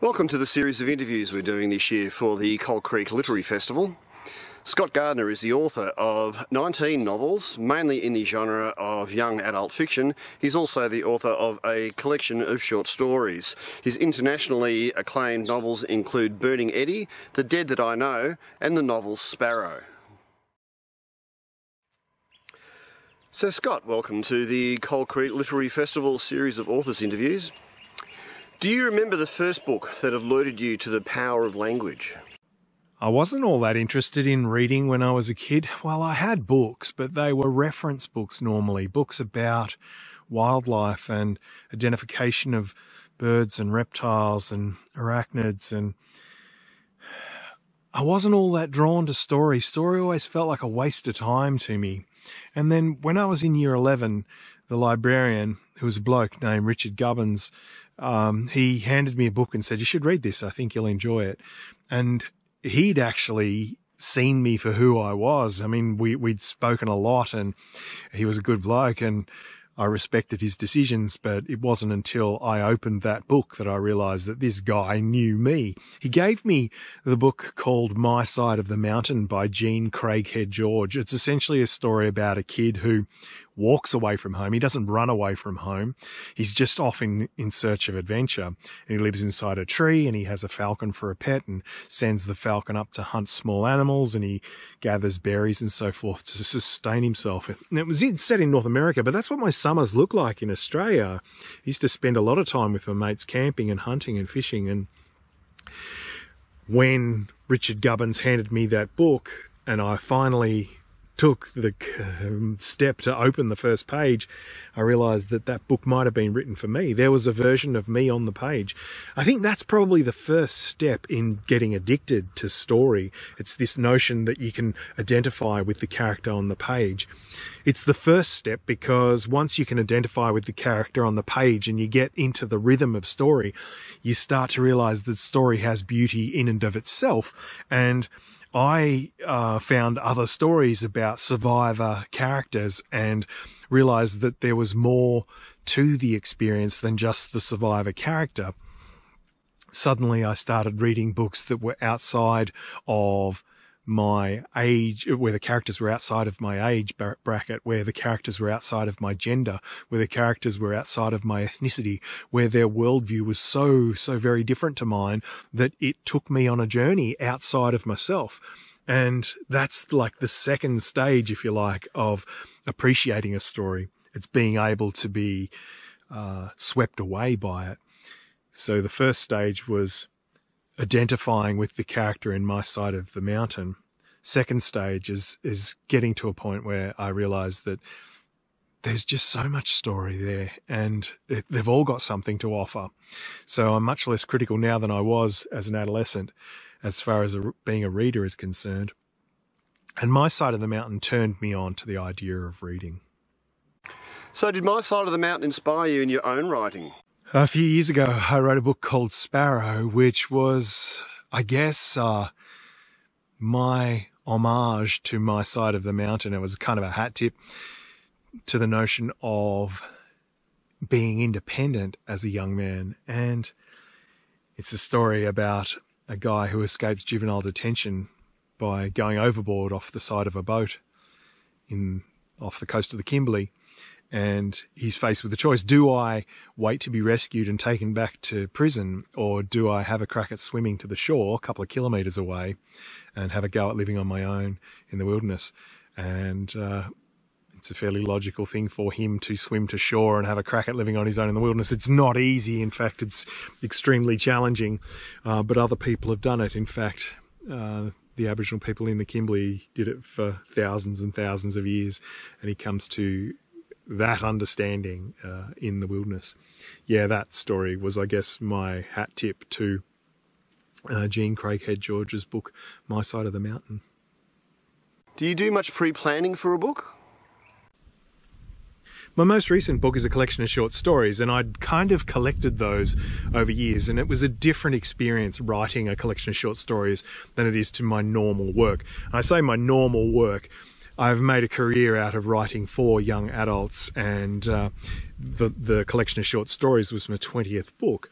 Welcome to the series of interviews we're doing this year for the Coal Creek Literary Festival. Scot Gardner is the author of 19 novels, mainly in the genre of young adult fiction. He's also the author of a collection of short stories. His internationally acclaimed novels include Burning Eddy, The Dead That I Know, and the novel Sparrow. So Scott, welcome to the Coal Creek Literary Festival series of authors interviews. Do you remember the first book that alerted you to the power of language? I wasn't all that interested in reading when I was a kid. Well, I had books, but they were reference books normally, books about wildlife and identification of birds and reptiles and arachnids, and I wasn't all that drawn to story. Story always felt like a waste of time to me. And then when I was in year 11, the librarian, who was a bloke named Richard Gubbins, he handed me a book and said, "You should read this. I think you'll enjoy it." And he'd actually seen me for who I was. I mean, we'd spoken a lot, and he was a good bloke, and I respected his decisions, but it wasn't until I opened that book that I realized that this guy knew me. He gave me the book called My Side of the Mountain by Jean Craighead George. It's essentially a story about a kid who walks away from home. He doesn't run away from home. He's just off in search of adventure. And he lives inside a tree, and he has a falcon for a pet and sends the falcon up to hunt small animals, and he gathers berries and so forth to sustain himself. And it was set in North America, but that's what my summers look like in Australia. I used to spend a lot of time with my mates camping and hunting and fishing. And when Richard Gubbins handed me that book and I finally took the step to open the first page, I realized that that book might have been written for me. There was a version of me on the page. I think that's probably the first step in getting addicted to story. It's this notion that you can identify with the character on the page. It's the first step because once you can identify with the character on the page and you get into the rhythm of story, you start to realize that story has beauty in and of itself. And I found other stories about survivor characters and realized that there was more to the experience than just the survivor character. Suddenly I started reading books that were outside of my age, where the characters were outside of my age bracket, where the characters were outside of my gender, where the characters were outside of my ethnicity, where their worldview was so very different to mine that it took me on a journey outside of myself. And that's like the second stage, if you like, of appreciating a story. It's being able to be swept away by it. So the first stage was identifying with the character in My Side of the Mountain. Second stage is getting to a point where I realize that there's just so much story there, and they've all got something to offer. So I'm much less critical now than I was as an adolescent as far as being a reader is concerned. And My Side of the Mountain turned me on to the idea of reading. So did My Side of the Mountain inspire you in your own writing? A few years ago, I wrote a book called Sparrow, which was, I guess, my homage to My Side of the Mountain. It was kind of a hat tip to the notion of being independent as a young man. And it's a story about a guy who escapes juvenile detention by going overboard off the side of a boat off the coast of the Kimberley. And he's faced with a choice. Do I wait to be rescued and taken back to prison, or do I have a crack at swimming to the shore a couple of kilometres away and have a go at living on my own in the wilderness? And it's a fairly logical thing for him to swim to shore and have a crack at living on his own in the wilderness. It's not easy. In fact, it's extremely challenging, but other people have done it. In fact, the Aboriginal people in the Kimberley did it for thousands and thousands of years, and he comes to that understanding in the wilderness. Yeah, that story was, I guess, my hat tip to Jean Craighead George's book, My Side of the Mountain. Do you do much pre-planning for a book? My most recent book is a collection of short stories, and I'd kind of collected those over years, and it was a different experience writing a collection of short stories than it is to my normal work. And I say my normal work, I've made a career out of writing for young adults, and the collection of short stories was my 20th book.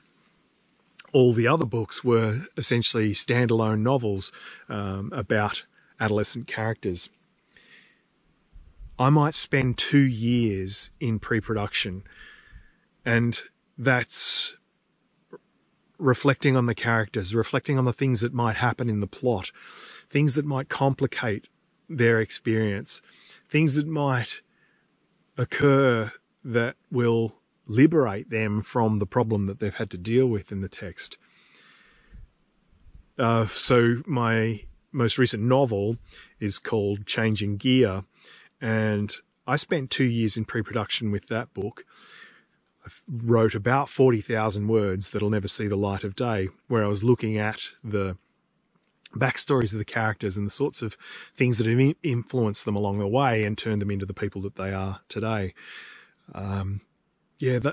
all the other books were essentially standalone novels about adolescent characters. I might spend 2 years in pre-production, and that's reflecting on the characters, reflecting on the things that might happen in the plot, things that might complicate their experience, things that might occur that will liberate them from the problem that they've had to deal with in the text. So my most recent novel is called Changing Gear, and I spent 2 years in pre-production with that book. I wrote about 40,000 words that'll never see the light of day, where I was looking at the backstories of the characters and the sorts of things that have influenced them along the way and turned them into the people that they are today.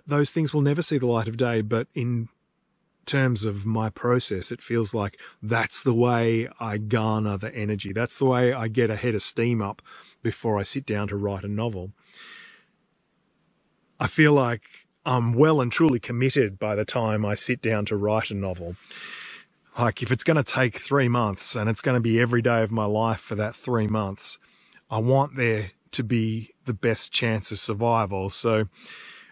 Those things will never see the light of day, but in terms of my process, it feels like that's the way I garner the energy. That's the way I get a head of steam up before I sit down to write a novel. I feel like I'm well and truly committed by the time I sit down to write a novel. Like, if it's going to take 3 months and it's going to be every day of my life for that 3 months, I want there to be the best chance of survival. So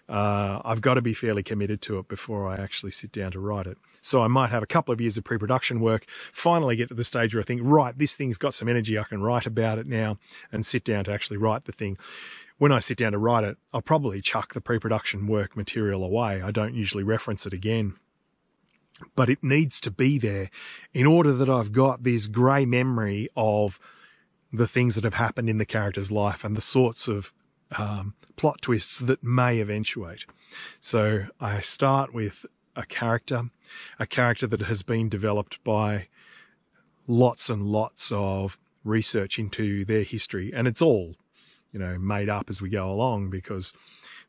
I've got to be fairly committed to it before I actually sit down to write it. So I might have a couple of years of pre-production work, finally get to the stage where I think, right, this thing's got some energy, I can write about it now, and sit down to actually write the thing. When I sit down to write it, I'll probably chuck the pre-production work material away. I don't usually reference it again. But it needs to be there in order that I've got this grey memory of the things that have happened in the character's life and the sorts of plot twists that may eventuate. So I start with a character that has been developed by lots and lots of research into their history. And it's all, made up as we go along, because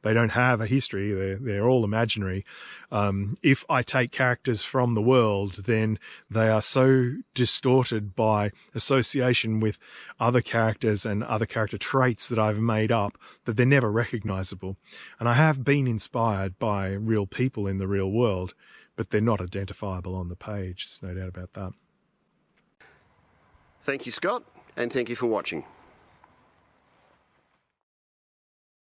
they don't have a history. They're all imaginary. If I take characters from the world, then they are so distorted by association with other characters and other character traits that I've made up that they're never recognizable. And I have been inspired by real people in the real world, but they're not identifiable on the page. There's no doubt about that. Thank you, Scott, and thank you for watching.